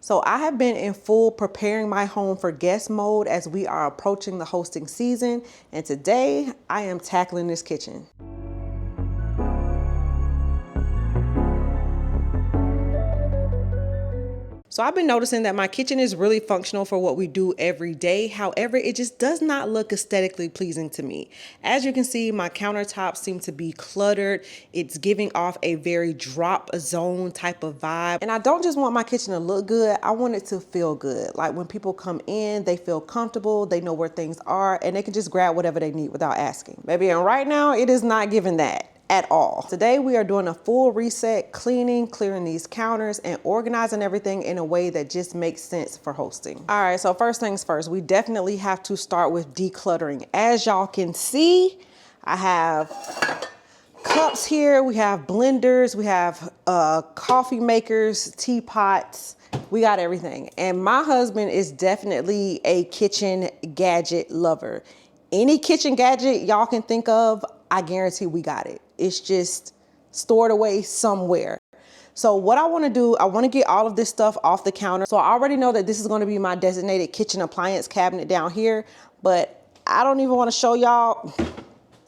So I have been in full preparing my home for guest mode as we are approaching the hosting season. And today I am tackling this kitchen. So I've been noticing that my kitchen is really functional for what we do every day. However, it just does not look aesthetically pleasing to me. As you can see, my countertops seem to be cluttered. It's giving off a very drop zone type of vibe. And I don't just want my kitchen to look good, I want it to feel good. Like when people come in, they feel comfortable, they know where things are, and they can just grab whatever they need without asking. Baby, and right now, it is not giving that at all. Today we are doing a full reset, clearing these counters and organizing everything in a way that just makes sense for hosting. All right, so first things first, we definitely have to start with decluttering. As y'all can see, I have cups here, we have blenders, we have coffee makers, teapots, we got everything. And my husband is definitely a kitchen gadget lover. Any kitchen gadget y'all can think of, I guarantee we got it. It's just stored away somewhere. So what I want to do, I want to get all of this stuff off the counter. So I already know that this is going to be my designated kitchen appliance cabinet down here, but I don't even want to show y'all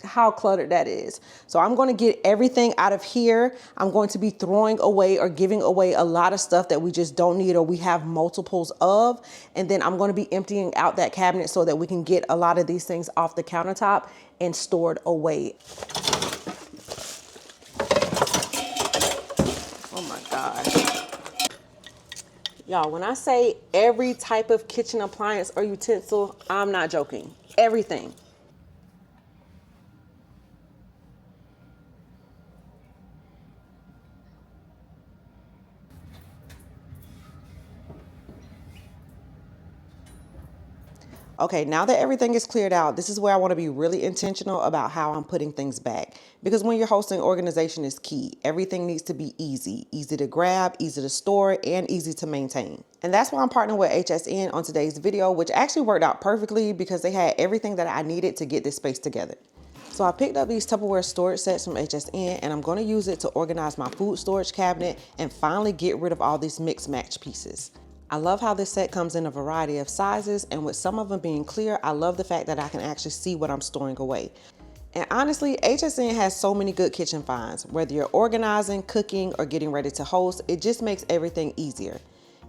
how cluttered that is. So I'm going to get everything out of here. I'm going to be throwing away or giving away a lot of stuff that we just don't need or we have multiples of. And then I'm going to be emptying out that cabinet so that we can get a lot of these things off the countertop and stored away. Oh my gosh. Y'all, when I say every type of kitchen appliance or utensil, I'm not joking. Everything. Okay, now that everything is cleared out, this is where I want to be really intentional about how I'm putting things back. Because when you're hosting, organization is key. Everything needs to be easy to grab, easy to store, and easy to maintain. And that's why I'm partnering with HSN on today's video, which actually worked out perfectly because they had everything that I needed to get this space together. So I picked up these Tupperware storage sets from HSN and I'm going to use it to organize my food storage cabinet and finally get rid of all these mixed match pieces. I love how this set comes in a variety of sizes, and with some of them being clear, I love the fact that I can actually see what I'm storing away. And honestly, HSN has so many good kitchen finds. Whether you're organizing, cooking, or getting ready to host, it just makes everything easier.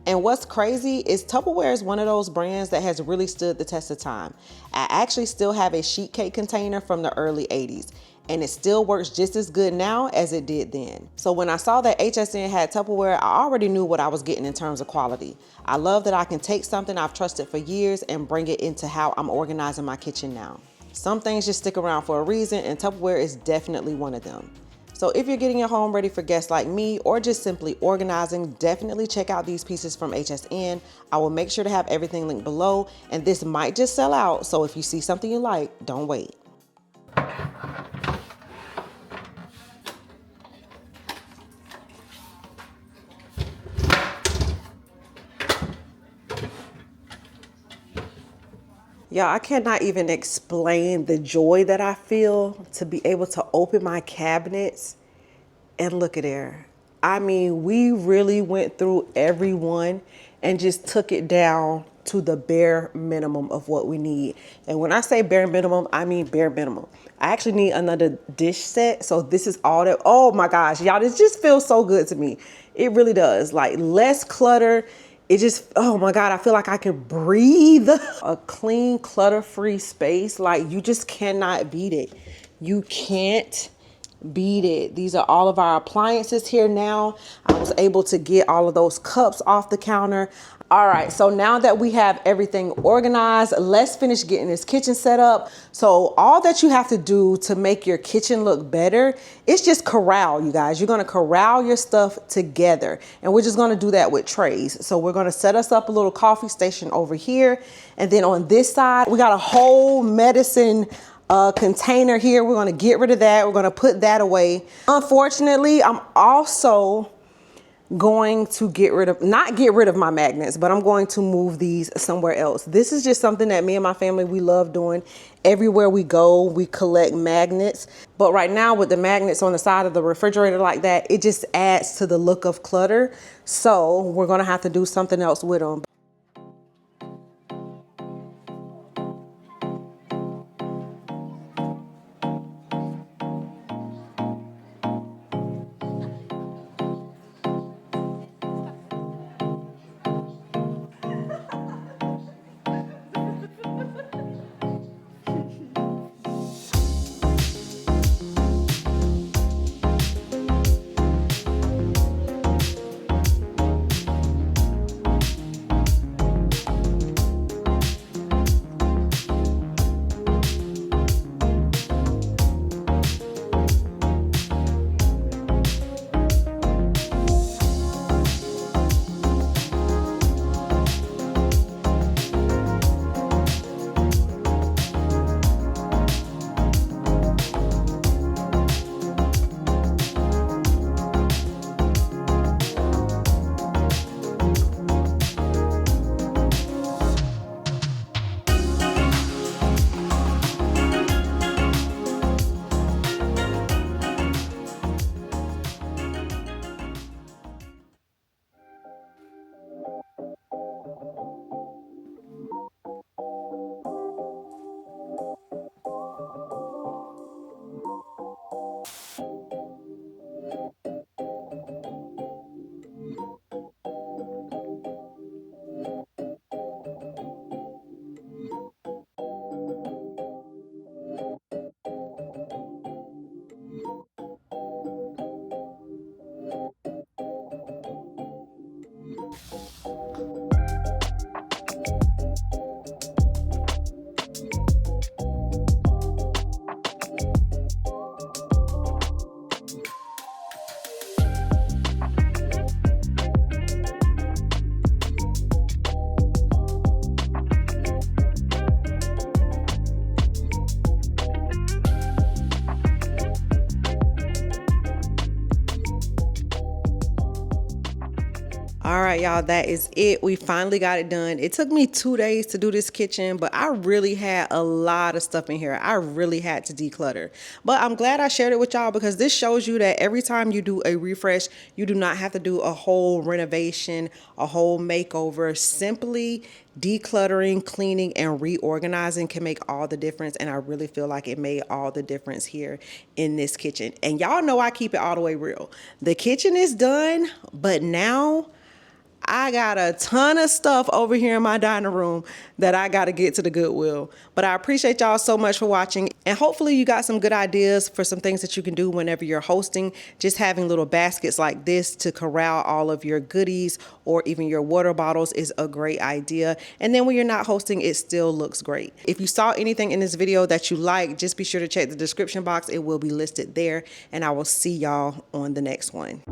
And what's crazy is Tupperware is one of those brands that has really stood the test of time. I actually still have a sheet cake container from the early 80s. And it still works just as good now as it did then. So when I saw that HSN had Tupperware, I already knew what I was getting in terms of quality. I love that I can take something I've trusted for years and bring it into how I'm organizing my kitchen now. Some things just stick around for a reason, and Tupperware is definitely one of them. So if you're getting your home ready for guests like me or just simply organizing, definitely check out these pieces from HSN. I will make sure to have everything linked below, and this might just sell out, so if you see something you like, don't wait. Y'all, I cannot even explain the joy that I feel to be able to open my cabinets and look at there. I mean, we really went through every one and just took it down to the bare minimum of what we need. And when I say bare minimum, I mean bare minimum. I actually need another dish set. So this is all that, oh my gosh, y'all, this just feels so good to me. It really does. Like less clutter. It just, oh my God, I feel like I can breathe. A clean, clutter-free space, like you just cannot beat it. You can't beat it. These are all of our appliances here now. I was able to get all of those cups off the counter. All right, so now that we have everything organized, let's finish getting this kitchen set up. So all that you have to do to make your kitchen look better is just corral, you guys. You're gonna corral your stuff together. And we're just gonna do that with trays. So we're gonna set us up a little coffee station over here. And then on this side, we got a whole medicine container here. We're gonna get rid of that. We're gonna put that away. Unfortunately, I'm also going to not get rid of my magnets, but I'm going to move these somewhere else. This is just something that me and my family, we love doing. Everywhere we go, we collect magnets. But right now with the magnets on the side of the refrigerator like that, it just adds to the look of clutter. So we're gonna have to do something else with them. All right, y'all, that is it. We finally got it done. It took me 2 days to do this kitchen, but I really had a lot of stuff in here. I really had to declutter. But I'm glad I shared it with y'all because this shows you that every time you do a refresh, you do not have to do a whole renovation, a whole makeover. Simply decluttering, cleaning, and reorganizing can make all the difference. And I really feel like it made all the difference here in this kitchen. And y'all know I keep it all the way real. The kitchen is done, but now I got a ton of stuff over here in my dining room that I got to get to the Goodwill. But I appreciate y'all so much for watching. And hopefully you got some good ideas for some things that you can do whenever you're hosting. Just having little baskets like this to corral all of your goodies or even your water bottles is a great idea. And then when you're not hosting, it still looks great. If you saw anything in this video that you like, just be sure to check the description box. It will be listed there. And I will see y'all on the next one.